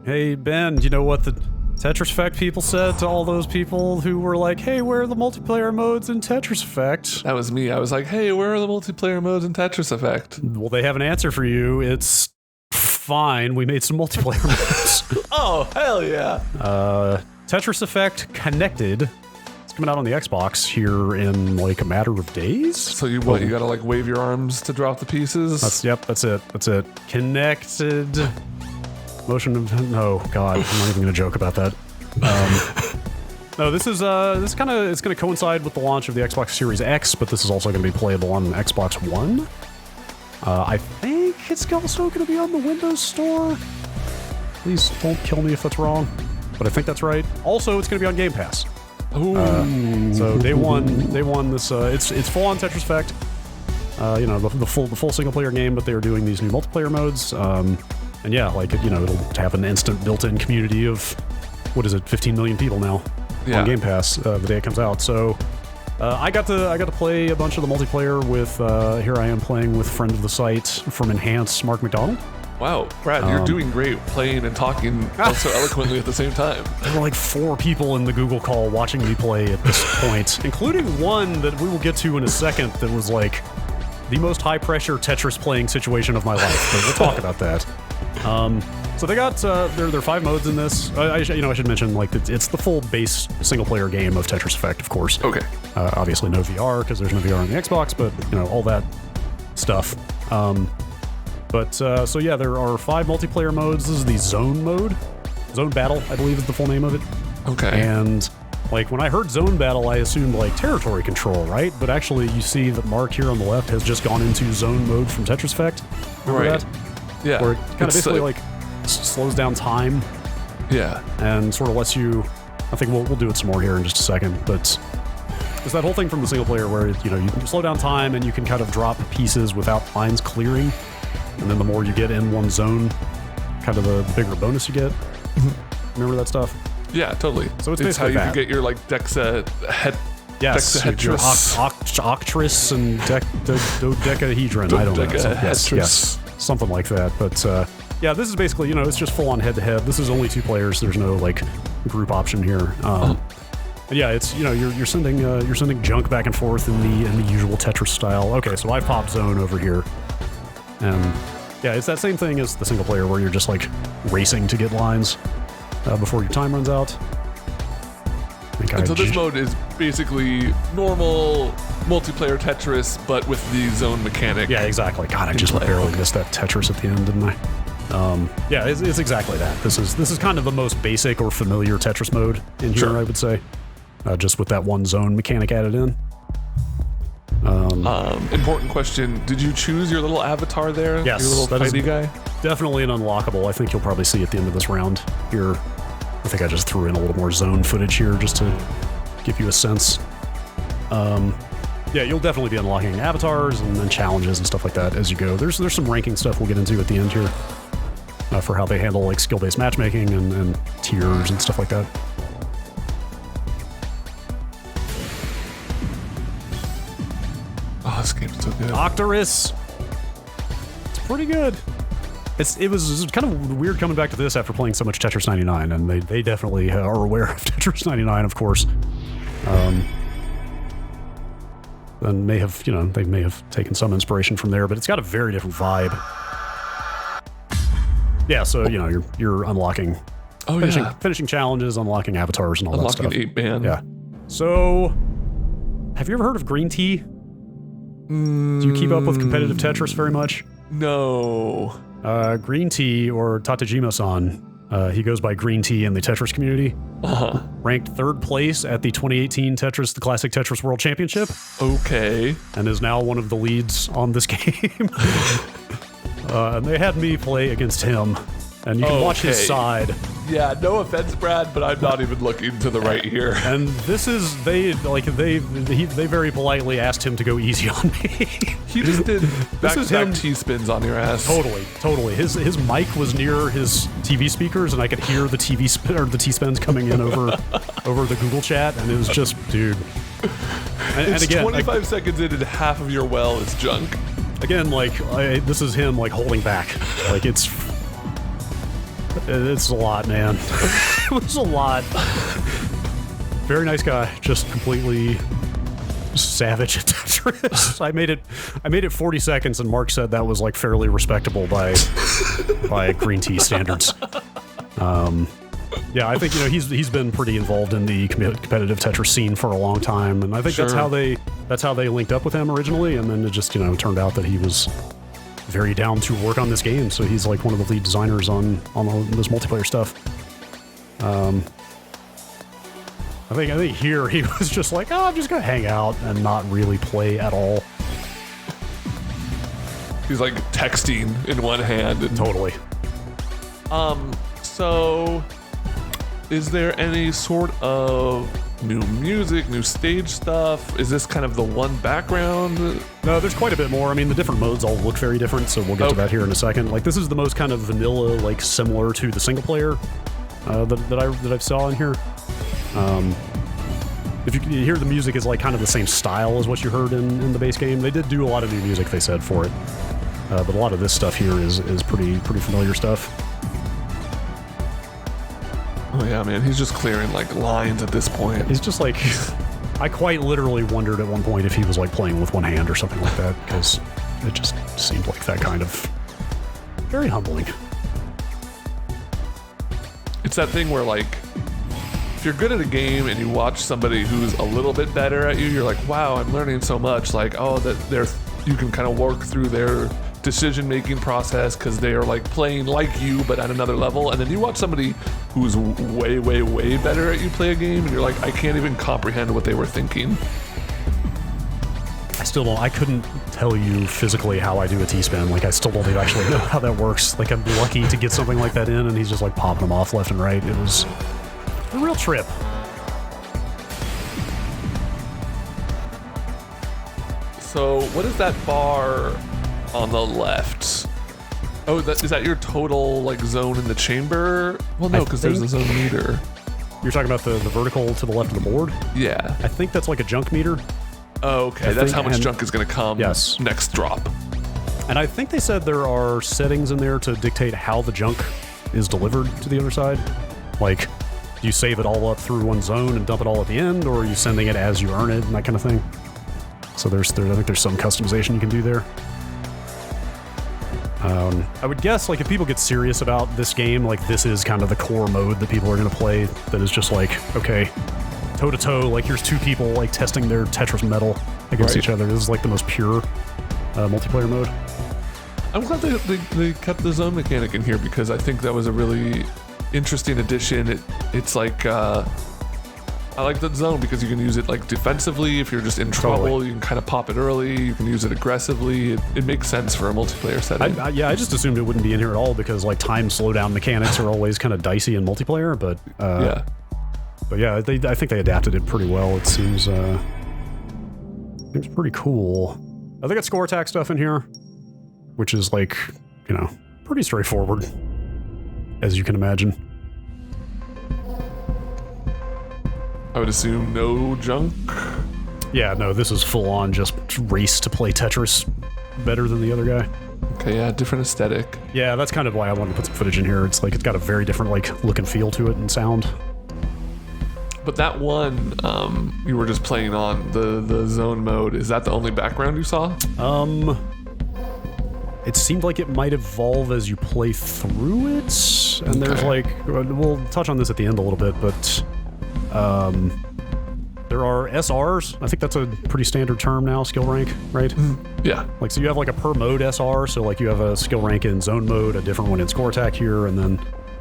Hey, Ben, do you know what the Tetris Effect people said to all those people who were like, hey, where are the multiplayer modes in Tetris Effect? That was me. I was like, hey, where are the multiplayer modes in Tetris Effect? Well, they have an answer for you. It's fine. We made some multiplayer modes. Oh, hell yeah. Tetris Effect Connected. It's coming out on the Xbox here in like a matter of days. So you gotta like wave your arms to drop the pieces? That's it. Connected. Motion of no, God, I'm not even gonna joke about that. No, this is it's gonna coincide with the launch of the Xbox Series X, but this is also gonna be playable on Xbox One. I think it's also gonna be on the Windows Store. Please don't kill me if that's wrong, but I think that's right. Also, it's gonna be on Game Pass. So day one this. It's full on Tetris Effect. You know, the full single player game, but they are doing these new multiplayer modes. And yeah, like, you know, it'll have an instant built-in community of, 15 million people now on Game Pass the day it comes out. So I got to play a bunch of the multiplayer with, here I am playing with friend of the site from Enhance, Mark McDonald. Wow, Brad, you're doing great playing and talking so eloquently at the same time. There were like 4 people in the Google call watching me play at this point, including one that we will get to in a second that was like the most high-pressure Tetris playing situation of my life, but we'll talk about that. So they got there are 5 modes in this. I should mention like it's the full base single player game of Tetris Effect, of course. Okay. Obviously no VR because there's no VR on the Xbox, but you know all that stuff. So yeah, there are 5 multiplayer modes. This is the Zone mode, Zone Battle, I believe is the full name of it. Okay. And like when I heard Zone Battle, I assumed like territory control, right? But actually, you see that Mark here on the left has just gone into Zone mode from Tetris Effect. Remember that? Yeah. Where it kind of basically like slows down time. Yeah. And sort of lets you, I think we'll do it some more here in just a second, but it's that whole thing from the single player where, you know, you can slow down time and you can kind of drop pieces without lines clearing. And then the more you get in one zone, kind of the bigger bonus you get. Remember that stuff? Yeah, totally. So it's how basically you can get your like Yes, your octris and dodecahedron. I don't know. Yes, something like that. But yeah, this is basically, you know, it's just full on head to head. This is only 2 players. There's no like group option here. And yeah, it's, you know, you're sending junk back and forth in the usual Tetris style. Okay, so I've popped Zone over here, and yeah, it's that same thing as the single player where you're just like racing to get lines before your time runs out. And so this mode is basically normal multiplayer Tetris, but with the zone mechanic. Yeah, exactly. God, I just barely missed that Tetris at the end, didn't I? Yeah, it's exactly that. This is kind of the most basic or familiar Tetris mode in here, I would say. Just with that one zone mechanic added in. Important question. Did you choose your little avatar there? Yes. Your little fighty guy? Definitely an unlockable. I think you'll probably see at the end of this round here. I think I just threw in a little more zone footage here just to give you a sense. Yeah, you'll definitely be unlocking avatars and then challenges and stuff like that as you go. There's some ranking stuff we'll get into at the end here for how they handle like skill-based matchmaking and tiers and stuff like that. Oh, this game's so good. Octorus! It's pretty good. It was kind of weird coming back to this after playing so much Tetris 99, and they definitely are aware of Tetris 99, of course. And they may have taken some inspiration from there, but it's got a very different vibe. Yeah, so you know you're unlocking, finishing challenges, unlocking avatars, and all that stuff. Unlocking 8-man. Yeah. So, have you ever heard of green tea? Do you keep up with competitive Tetris very much? No. Green Tea, or Tatajima-san, he goes by Green Tea in the Tetris community. Ranked 3rd place at the 2018 Tetris, the Classic Tetris World Championship. Okay. And is now one of the leads on this game. And they had me play against him. And you can watch his side. Yeah, no offense, Brad, but I'm not even looking to the right here. And this is, they very politely asked him to go easy on me. He just did back-to-back T-spins on your ass. Totally. His mic was near his TV speakers, and I could hear the T-spins coming in over the Google chat, and it was just, dude. And again, 25 seconds in, and half of your well is junk. Again, like, this is him, like, holding back. Like, it's... It's a lot, man. It was a lot. Very nice guy, just completely savage at Tetris. I made it 40 seconds, and Mark said that was like fairly respectable by green tea standards. Yeah, I think he's been pretty involved in the competitive Tetris scene for a long time, and I think that's how they linked up with him originally, and then it just turned out that he was very down to work on this game, so he's like one of the lead designers on all this multiplayer stuff. I think here he was just like, I'm just gonna hang out and not really play at all. He's like texting in one hand. Totally. So is there any sort of new music, new stage stuff? Is this kind of the one background? No, there's quite a bit more. I mean, the different modes all look very different, so we'll get to that here in a second. Like, this is the most kind of vanilla, like similar to the single player that I saw in here. If you hear the music is like kind of the same style as what you heard in the base game. They did do a lot of new music, they said, for it. But a lot of this stuff here is pretty familiar stuff. Oh yeah, man, he's just clearing like lines at this point. He's just like, I quite literally wondered at one point if he was like playing with one hand or something like that, because it just seemed like that kind of very humbling. It's that thing where like, if you're good at a game and you watch somebody who's a little bit better at you, you're like, wow, I'm learning so much. Like, oh, that you can kind of work through their decision-making process because they are like playing like you, but at another level. And then you watch somebody who's way, way, way better at you play a game, and you're like, I can't even comprehend what they were thinking. I still don't. I couldn't tell you physically how I do a T-spin. Like, I still don't even actually know how that works. Like, I'm lucky to get something like that in, and he's just like popping them off left and right. It was a real trip. So what is that bar on the left? Oh, is that your total like zone in the chamber? Well, no, because there's a zone meter. You're talking about the vertical to the left of the board? Yeah. I think that's like a junk meter. Oh, okay. That's how much junk is going to come next drop. And I think they said there are settings in there to dictate how the junk is delivered to the other side. Like, do you save it all up through one zone and dump it all at the end, or are you sending it as you earn it and that kind of thing? So I think there's some customization you can do there. I would guess, like, if people get serious about this game, like, this is kind of the core mode that people are going to play, that is just like, okay, toe-to-toe, like, here's two people, like, testing their Tetris metal against each other. This is, like, the most pure multiplayer mode. I'm glad they kept the zone mechanic in here, because I think that was a really interesting addition. It's like, I like the zone because you can use it like defensively. If you're just in trouble, you can kind of pop it early. You can use it aggressively. It makes sense for a multiplayer setting. I just assumed it wouldn't be in here at all because like time slowdown mechanics are always kind of dicey in multiplayer. But I think they adapted it pretty well. It seems pretty cool. They got score attack stuff in here, which is like, pretty straightforward, as you can imagine. I would assume no junk. Yeah, no, this is full on just race to play Tetris better than the other guy. Okay, yeah, different aesthetic. Yeah, that's kind of why I wanted to put some footage in here. It's like it's got a very different like look and feel to it and sound. But that one you were just playing on the zone mode, is that the only background you saw? It seemed like it might evolve as you play through it, and there's like, we'll touch on this at the end a little bit, but there are SRs. I think that's a pretty standard term now, skill rank, right? Yeah. Like, so you have like a per mode SR, so like you have a skill rank in zone mode, a different one in score attack here, and then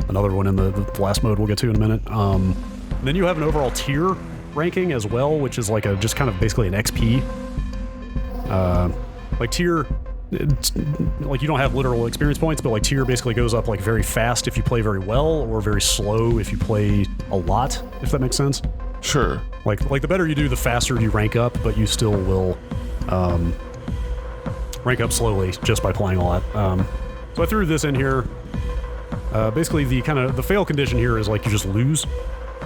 another one in the last mode we'll get to in a minute. And then you have an overall tier ranking as well, which is like just kind of basically an XP. Like tier, like you don't have literal experience points, but like tier basically goes up like very fast if you play very well, or very slow if you play a lot, if that makes sense. Sure. Like the better you do, the faster you rank up, but you still will rank up slowly just by playing a lot. So I threw this in here. Basically, the fail condition here is like you just lose,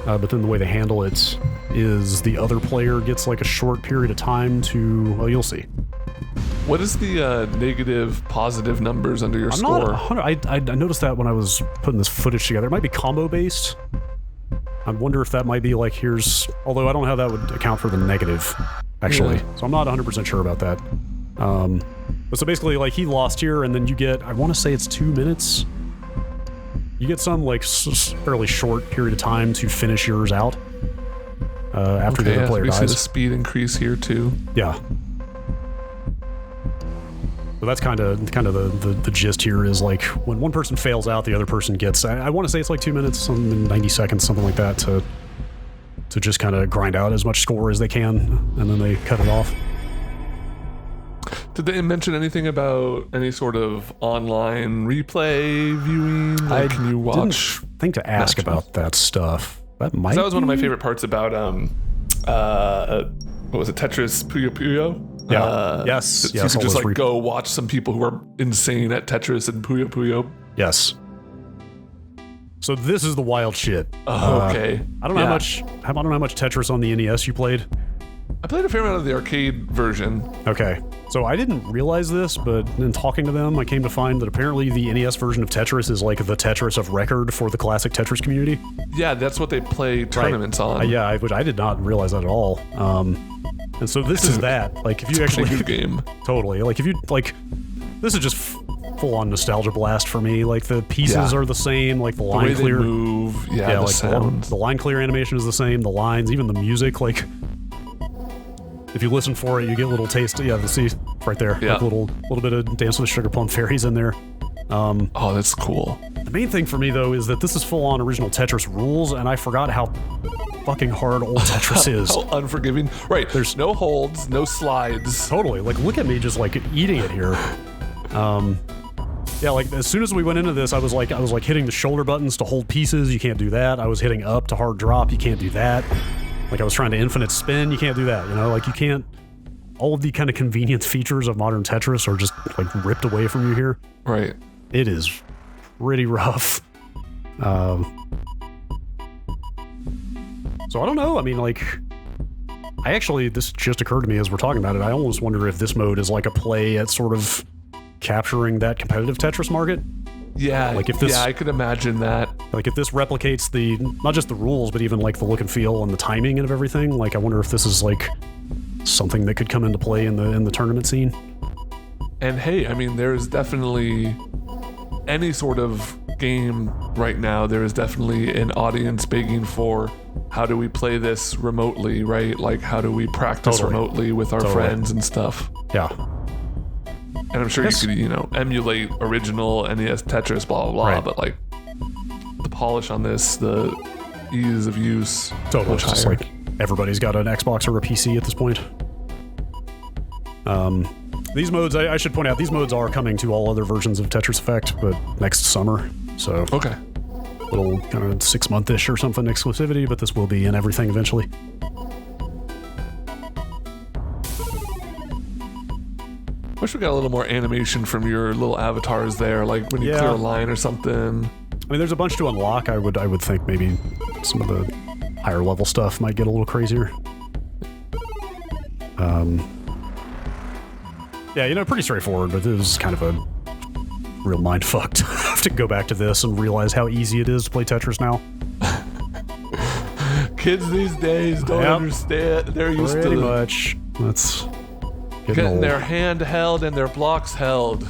but then the way they handle it is the other player gets like a short period of time to, well, you'll see. What is the negative, positive numbers under your I'm score? not 100. I noticed that when I was putting this footage together. It might be combo based. I wonder if that might be like although I don't know how that would account for the negative, actually. Yeah. So I'm not 100% sure about that. But so basically, like, he lost here, and then you get, I want to say it's 2 minutes. You get some, like, fairly short period of time to finish yours out after the other player we dies. see the speed increase here, too. Yeah. So that's kind of the gist here is, like, when one person fails out, the other person gets, I want to say it's like 2 minutes, 90 seconds, something like that, to just kind of grind out as much score as they can, and then they cut it off. Did they mention anything about any sort of online replay viewing? Like, can you watch? Didn't think to ask matches? about that stuff. That might. That was one of my favorite parts about what was it, Tetris Puyo Puyo? Yeah. Yes. So Yes. you could just all those like go watch some people who are insane at Tetris and Puyo Puyo. Yes. So this is the wild shit. Okay. I don't know how much Tetris on the NES you played. I played a fair amount of the arcade version. Okay. So I didn't realize this, but in talking to them, I came to find that apparently the NES version of Tetris is like the Tetris of record for the classic Tetris community. Yeah, that's what they play tournaments on. Yeah, which I did not realize that at all. And so this is that. Like, if you actually good game. Totally. Like, if you like, this is just full-on nostalgia blast for me. Like, the pieces are the same. Like, the line way clear they move. Yeah, the like sounds. the line clear animation is the same. The lines, even the music. Like, if you listen for it, you get a little taste. Yeah, see right there. Yeah. Like a little bit of Dance with the Sugar Plum Fairies in there. Oh, that's cool. The main thing for me, though, is that this is full-on original Tetris rules, and I forgot how fucking hard old Tetris is. How unforgiving. Right, there's no holds, no slides. Totally. Like, look at me just, like, eating it here. Yeah, like, as soon as we went into this, I was like hitting the shoulder buttons to hold pieces. You can't do that. I was hitting up to hard drop. You can't do that. Like, I was trying to infinite spin. You can't do that, you know? Like, you can't... All of the kind of convenience features of modern Tetris are just, like, ripped away from you here. Right. It is pretty rough. So I don't know. I mean, like, this just occurred to me as we're talking about it. I almost wonder if this mode is like a play at sort of capturing that competitive Tetris market. Yeah, like if this, yeah, I could imagine that. Like if this replicates not just the rules, but even like the look and feel and the timing and of everything. Like I wonder if this is like something that could come into play in the tournament scene. And hey, I mean, there's definitely any sort of game right now. There is definitely an audience begging for how do we play this remotely, right? Like how do we practice remotely with our friends and stuff? Yeah. And I'm sure you could, emulate original NES Tetris, blah, blah, blah. Right. But, like, the polish on this, the ease of use, totally. much It's just higher. like everybody's got an Xbox or a PC at this point. These modes, I should point out, these modes are coming to all other versions of Tetris Effect, but next summer. So, Okay. little kind of 6-month-ish or something exclusivity, but this will be in everything eventually. Wish we got a little more animation from your little avatars there, like when you clear a line or something. I mean, there's a bunch to unlock. I would think maybe some of the higher level stuff might get a little crazier. Yeah, pretty straightforward, but it was kind of a real mind fuck to have to go back to this and realize how easy it is to play Tetris now. Kids these days don't understand. They're used Pretty to much. That's getting old. their hand held and their blocks held.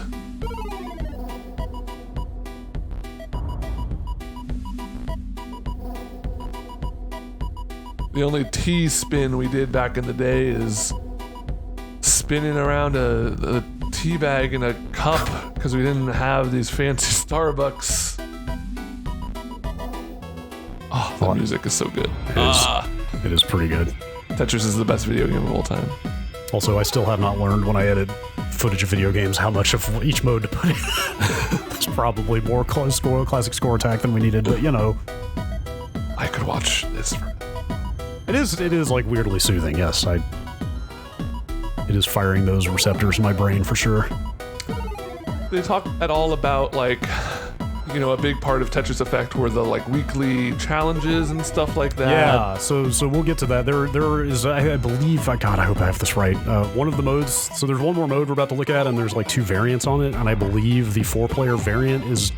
The only T-spin we did back in the day is spinning around a tea bag in a cup because we didn't have these fancy Starbucks. Oh, the music is so good. It is pretty good. Tetris is the best video game of all time. Also, I still have not learned when I edit footage of video games how much of each mode to put in. It's probably more classic score attack than we needed, but I could watch this for... It is like weirdly soothing, yes. It is firing those receptors in my brain for sure. They talk at all about like a big part of Tetris Effect were the like weekly challenges and stuff like that. Yeah, so we'll get to that. There is, I believe, God, I hope I have this right. One of the modes, so there's one more mode we're about to look at, and there's like 2 variants on it, and I believe the 4-player variant is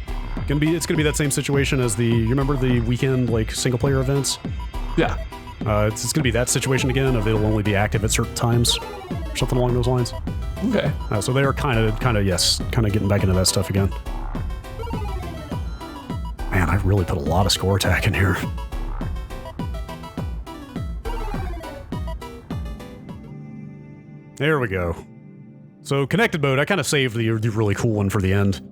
gonna be that same situation as you remember the weekend like single-player events? Yeah. It's gonna be that situation again, of it'll only be active at certain times, or something along those lines. Okay. So they are kind of getting back into that stuff again. Man, I really put a lot of score attack in here. There we go. So connected mode, I kind of saved the really cool one for the end.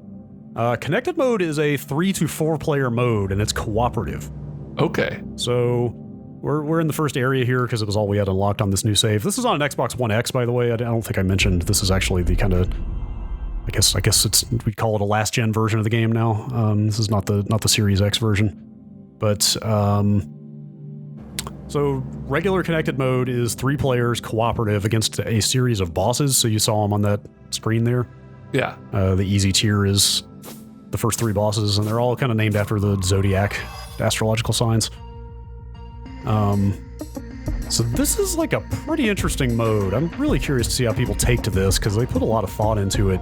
Connected mode is a 3 to 4 player mode, and it's cooperative. Okay. So we're in the first area here because it was all we had unlocked on this new save. This is on an Xbox One X, by the way. I don't think I mentioned this is actually the kind of, I guess we'd call it a last gen version of the game now. This is not the Series X version, but so regular connected mode is 3 players cooperative against a series of bosses. So you saw them on that screen there. Yeah. The easy tier is the first 3 bosses, and they're all kind of named after the zodiac astrological signs. So this is like a pretty interesting mode. I'm really curious to see how people take to this because they put a lot of thought into it.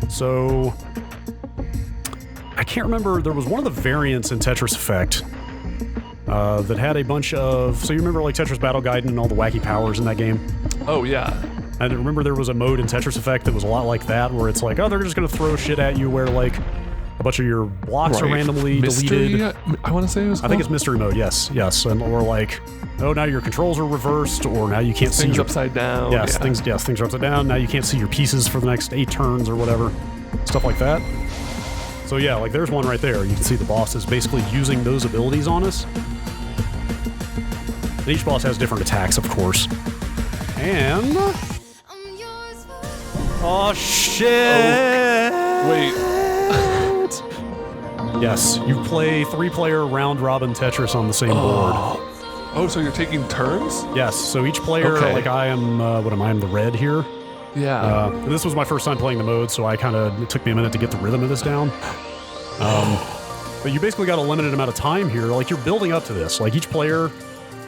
So I can't remember, there was one of the variants in Tetris Effect that had a bunch of, so you remember like Tetris Battle Gaiden and all the wacky powers in that game? Oh yeah. And I remember there was a mode in Tetris Effect that was a lot like that, where it's like, oh, they're just gonna throw shit at you where like a bunch of your blocks are randomly deleted. I want to say it was called? I think it's mystery mode, yes. And or like, oh, now your controls are reversed, or now you can't see things your upside down. Yes, things are upside down. Now you can't see your pieces for the next 8 turns or whatever. Stuff like that. So yeah, like there's one right there. You can see the boss is basically using those abilities on us. And each boss has different attacks, of course. And oh shit! Oh, wait. Yes, you play 3-player round-robin Tetris on the same board. Oh, so you're taking turns? Yes, so each player, like I am, I'm the red here. Yeah. And this was my first time playing the mode, so it took me a minute to get the rhythm of this down. But you basically got a limited amount of time here. Like, you're building up to this. Like, each player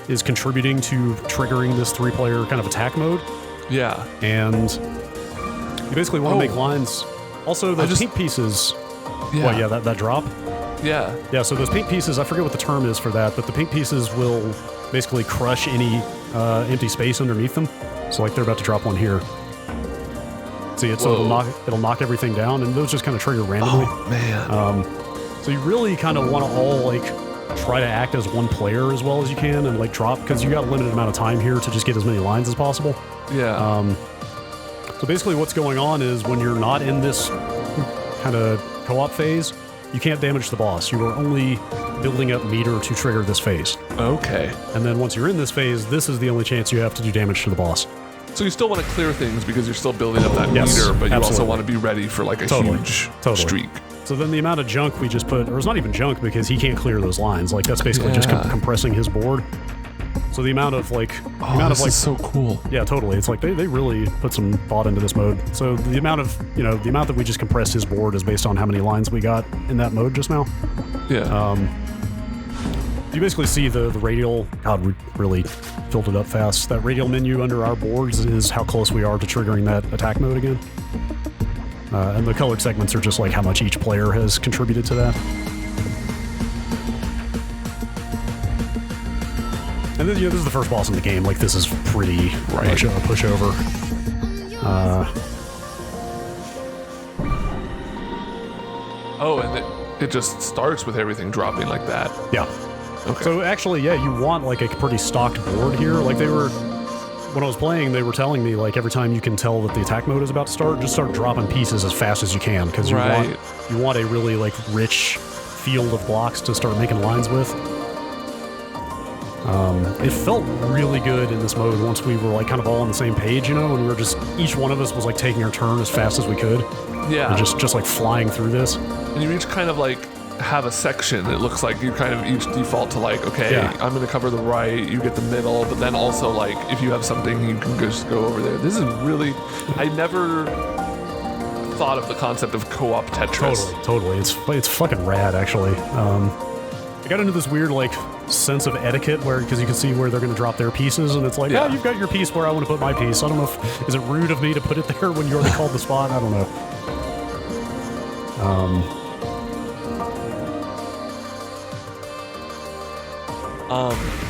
is contributing to triggering this 3-player kind of attack mode. Yeah. And you basically want to make lines. Also, those pink pieces... Yeah. Well, yeah, that drop? Yeah. Yeah, so those pink pieces, I forget what the term is for that, but the pink pieces will basically crush any empty space underneath them. So like they're about to drop one here. See, so it'll knock everything down, and those just kind of trigger randomly. Oh, man. So you really kind of want to all like try to act as one player as well as you can and like drop, because you got a limited amount of time here to just get as many lines as possible. Yeah. So basically what's going on is when you're not in this kind of co-op phase, you can't damage the boss. You are only building up meter to trigger this phase. Okay. And then once you're in this phase, this is the only chance you have to do damage to the boss. So you still want to clear things because you're still building up that meter, but you also want to be ready for like a huge streak. So then the amount of junk we just put, or it's not even junk because he can't clear those lines. Like that's basically just compressing his board. So the amount of like, this is so cool. Yeah, totally. It's like they really put some thought into this mode. So the amount of, the amount that we just compressed his board is based on how many lines we got in that mode just now. Yeah. You basically see the radial, God, we really filled it up fast. That radial menu under our boards is how close we are to triggering that attack mode again. And the colored segments are just like how much each player has contributed to that. And then, this is the first boss in the game. Like, this is pretty much a pushover. And it just starts with everything dropping like that. Yeah. Okay. So actually, yeah, you want like a pretty stocked board here. Like when I was playing, they were telling me like every time you can tell that the attack mode is about to start, just start dropping pieces as fast as you can, because you want a really like rich field of blocks to start making lines with. It felt really good in this mode once we were like kind of all on the same page, and we were just, each one of us was like taking our turn as fast as we could. Yeah. And just like flying through this. And you each kind of like have a section. It looks like you kind of each default to like, okay, I'm going to cover the right, you get the middle, but then also like if you have something, you can just go over there. This is really, I never thought of the concept of co-op Tetris. Totally. It's fucking rad, actually. I got into this weird, like, sense of etiquette where, because you can see where they're going to drop their pieces, and it's like, Yeah. you've got your piece where I want to put my piece. I don't know if, is it rude of me to put it there when you already called the spot? I don't know.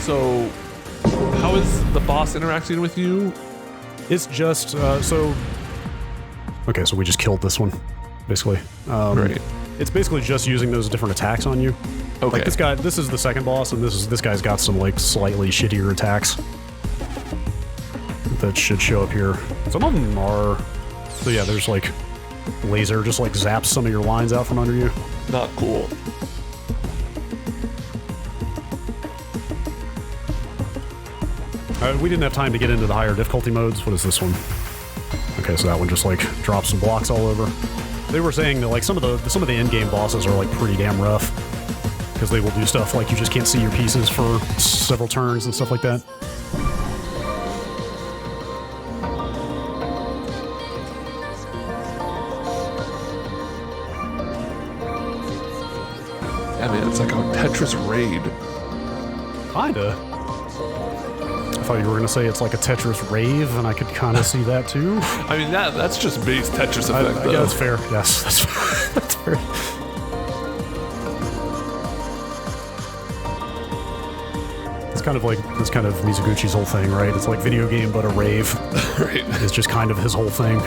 So how is the boss interacting with you? It's just, so we just killed this one, basically. Great. It's basically just using those different attacks on you. Okay. Like this is the second boss, and this guy's got some like slightly shittier attacks that should show up here. Some of them are, so yeah, there's like laser, just like zaps some of your lines out from under you. Not cool. We didn't have time to get into the higher difficulty modes. What is this one? Okay, so that one just like drops some blocks all over. They were saying that like some of the in-game bosses are like pretty damn rough because they will do stuff like you just can't see your pieces for several turns and stuff like that. Yeah, man, it's like a Tetris raid. Kinda. I thought you were gonna say it's like a Tetris rave, and I could kind of see that too. I mean, that's just base Tetris effect, though. Yeah, that's fair. Yes, that's fair. That's fair. It's kind of like this kind of Mizuguchi's whole thing, right? It's like video game, but a rave. Right. It's just kind of his whole thing.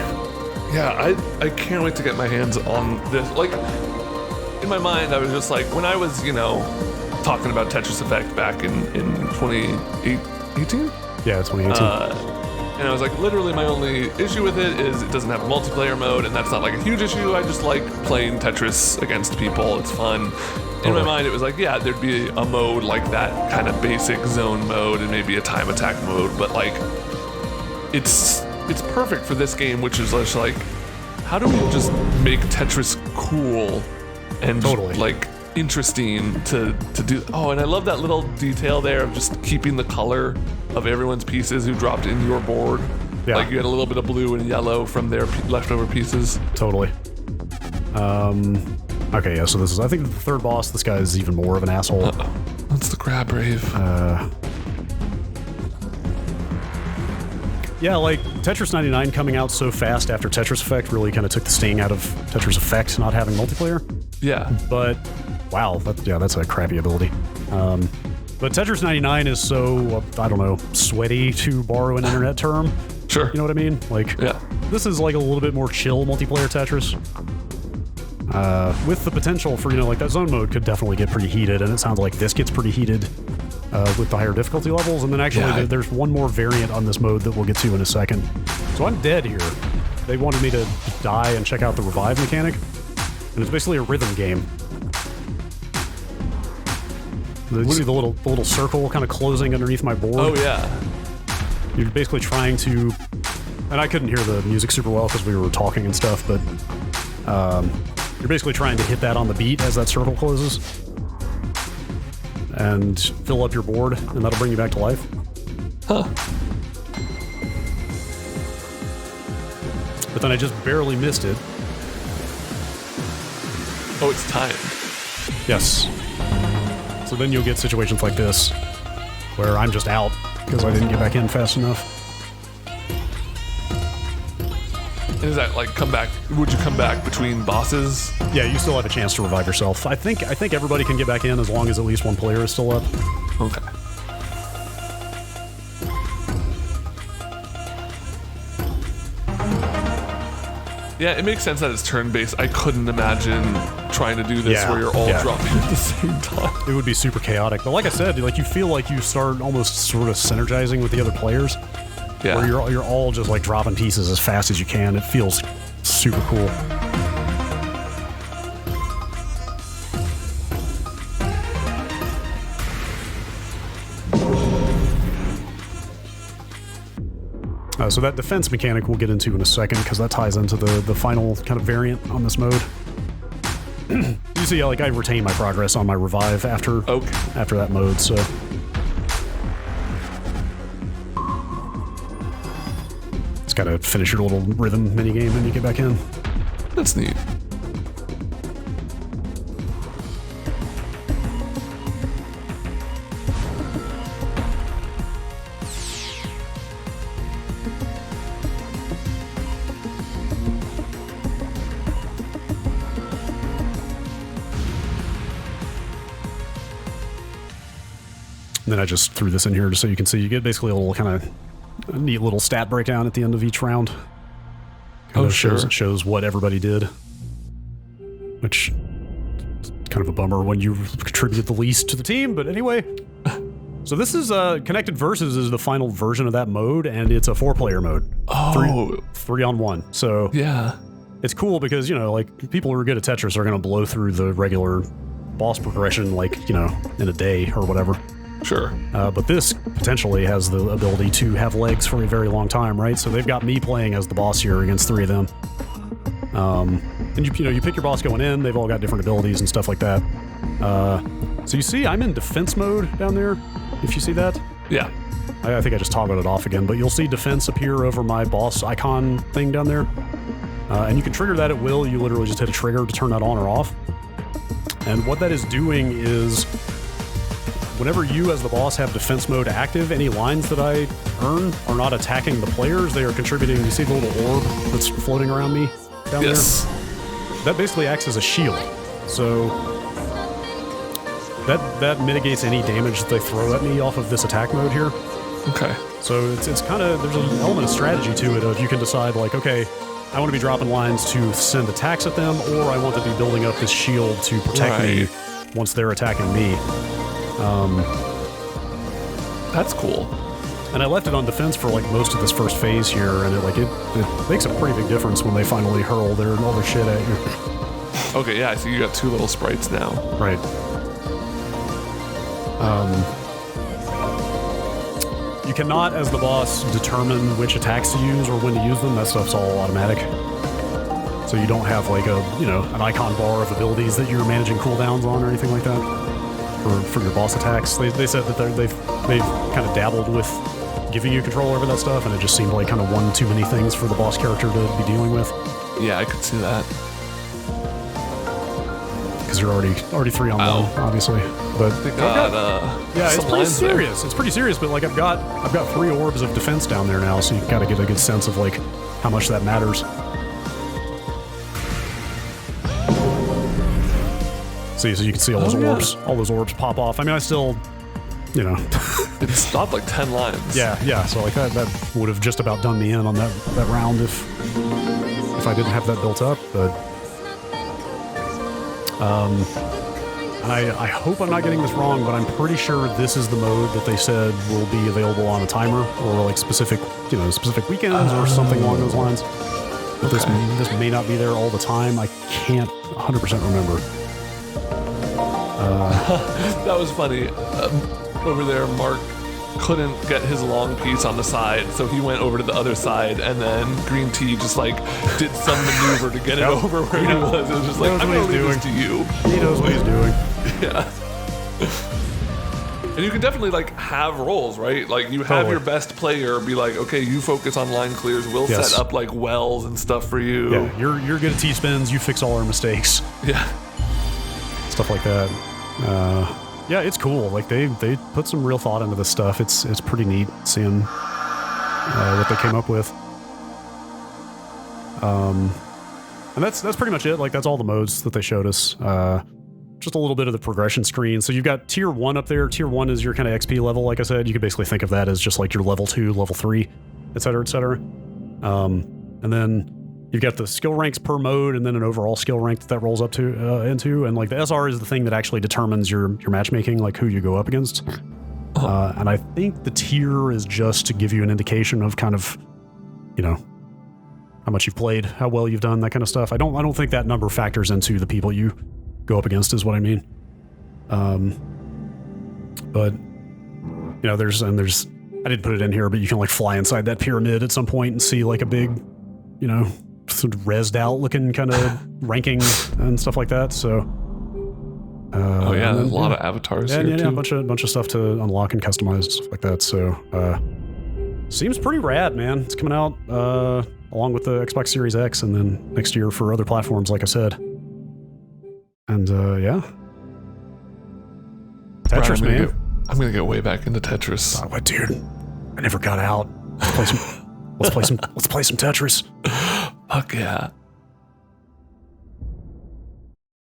Yeah, I can't wait to get my hands on this. Like, in my mind, I was just like, when I was, talking about Tetris Effect back in 2018? Yeah, 2018. And I was like, literally my only issue with it is it doesn't have a multiplayer mode, and that's not like a huge issue. I just like playing Tetris against people. It's fun. In my mind, it was like, yeah, there'd be a mode like that kind of basic zone mode and maybe a time attack mode, but like, it's perfect for this game, which is just like, how do we just make Tetris cool and like interesting to do? Oh, and I love that little detail there of just keeping the color of everyone's pieces who dropped in your board. Yeah. Like you had a little bit of blue and yellow from their leftover pieces. Totally. Okay, yeah, so this is, I think the third boss, this guy is even more of an asshole. Uh-oh. That's the crab rave. Yeah, like Tetris 99 coming out so fast after Tetris Effect really kind of took the sting out of Tetris Effect not having multiplayer. Yeah. But, wow, that's a crappy ability. But Tetris 99 is so, I don't know, sweaty, to borrow an internet term. Sure. You know what I mean? Like, yeah. This is like a little bit more chill multiplayer Tetris. With the potential for, like that zone mode could definitely get pretty heated, and it sounds like this gets pretty heated with the higher difficulty levels. And then actually there's one more variant on this mode that we'll get to in a second. So I'm dead here. They wanted me to die and check out the revive mechanic, and it's basically a rhythm game. You see the little circle kind of closing underneath my board? Oh, yeah. You're basically trying to, and I couldn't hear the music super well because we were talking and stuff, but you're basically trying to hit that on the beat as that circle closes and fill up your board, and that'll bring you back to life. Huh. But then I just barely missed it. Oh, it's timed. Yes. So then you'll get situations like this where I'm just out because I didn't get back in fast enough. And is that like come back? Would you come back between bosses? Yeah, you still have a chance to revive yourself. I think everybody can get back in as long as at least one player is still up. Okay. Yeah, it makes sense that it's turn-based. I couldn't imagine trying to do this where you're all dropping at the same time. It would be super chaotic. But like I said, like you feel like you start almost sort of synergizing with the other players. Yeah. Where you're all just like dropping pieces as fast as you can. It feels super cool. So that defense mechanic we'll get into in a second because that ties into the final kind of variant on this mode. You see, like I retain my progress on my revive after that mode, so. Just gotta finish your little rhythm minigame and you get back in. That's neat. And then I just threw this in here just so you can see. You get basically a little kind of neat little stat breakdown at the end of each round. Shows what everybody did, which is kind of a bummer when you contribute the least to the team. But anyway, so this is Connected Versus is the final version of that mode, and it's a 4-player mode. Oh, three on one. So yeah, it's cool because like people who are good at Tetris are going to blow through the regular boss progression like in a day or whatever. Sure. But this potentially has the ability to have legs for a very long time, right? So they've got me playing as the boss here against 3 of them. And you pick your boss going in. They've all got different abilities and stuff like that. So you see, I'm in defense mode down there. If you see that, yeah. I think I just toggled it off again. But you'll see defense appear over my boss icon thing down there, and you can trigger that at will. You literally just hit a trigger to turn that on or off. And what that is doing is, whenever you as the boss have defense mode active, any lines that I earn are not attacking the players. They are contributing. You see the little orb that's floating around me down there? That basically acts as a shield. So that mitigates any damage that they throw at me off of this attack mode here. Okay. So it's kind of, there's an element of strategy to it of you can decide like, okay, I want to be dropping lines to send attacks at them, or I want to be building up this shield to protect me once they're attacking me. That's cool. And I left it on defense for like most of this first phase here, and it makes a pretty big difference when they finally hurl all their shit at you. Okay, yeah, I see you got 2 little sprites now. Right. You cannot, as the boss, determine which attacks to use or when to use them. That stuff's all automatic. So you don't have like an icon bar of abilities that you're managing cooldowns on or anything like that. For your boss attacks. They said that they've kind of dabbled with giving you control over that stuff, and it just seemed like kind of one too many things for the boss character to be dealing with. Yeah, I could see that. Because you're already 3 on 1, obviously. But yeah, it's pretty serious. It's pretty serious. But like I've got 3 orbs of defense down there now, so you got to get a good sense of like how much that matters. So you can see all those orbs pop off. I mean, I still, It stopped like 10 lines. Yeah. So like that would have just about done me in on that round if I didn't have that built up. But and I hope I'm not getting this wrong, but I'm pretty sure this is the mode that they said will be available on a timer or like specific weekends or something along those lines. But this may not be there all the time. I can't 100% remember. That was funny. Over there, Mark couldn't get his long piece on the side, so he went over to the other side, and then Green Tea just like did some maneuver to get it over where he was. It was just like, I'm gonna leave this to you. He knows what he's doing. Yeah. And you can definitely like have roles, right? Like you have your best player be like, okay, you focus on line clears. We'll set up like wells and stuff for you. Yeah, you're good at T-spins. You fix all our mistakes. Yeah. Stuff like that. Yeah, it's cool. Like they put some real thought into this stuff. It's pretty neat seeing what they came up with. And that's pretty much it. Like that's all the modes that they showed us. Just a little bit of the progression screen. So you've got tier 1 up there. Tier 1 is your kind of XP level. Like I said, you could basically think of that as just like your level 2, level 3, et cetera, et cetera. And then you've got the skill ranks per mode, and then an overall skill rank that rolls up to into. And like the SR is the thing that actually determines your matchmaking, like who you go up against. And I think the tier is just to give you an indication of kind of, how much you've played, how well you've done, that kind of stuff. I don't think that number factors into the people you go up against, is what I mean. But there's I didn't put it in here, but you can like fly inside that pyramid at some point and see like a big, sort of rezzed out looking kind of ranking and stuff like that. So there's a lot of avatars here too. A bunch of stuff to unlock and customize and stuff like that. So seems pretty rad, man. It's coming out along with the Xbox Series X, and then next year for other platforms, like I said. And yeah. Tetris, Brian, man. I'm gonna get way back into Tetris. Oh, dude, I never got out. Let's play some Tetris. Fuck yeah.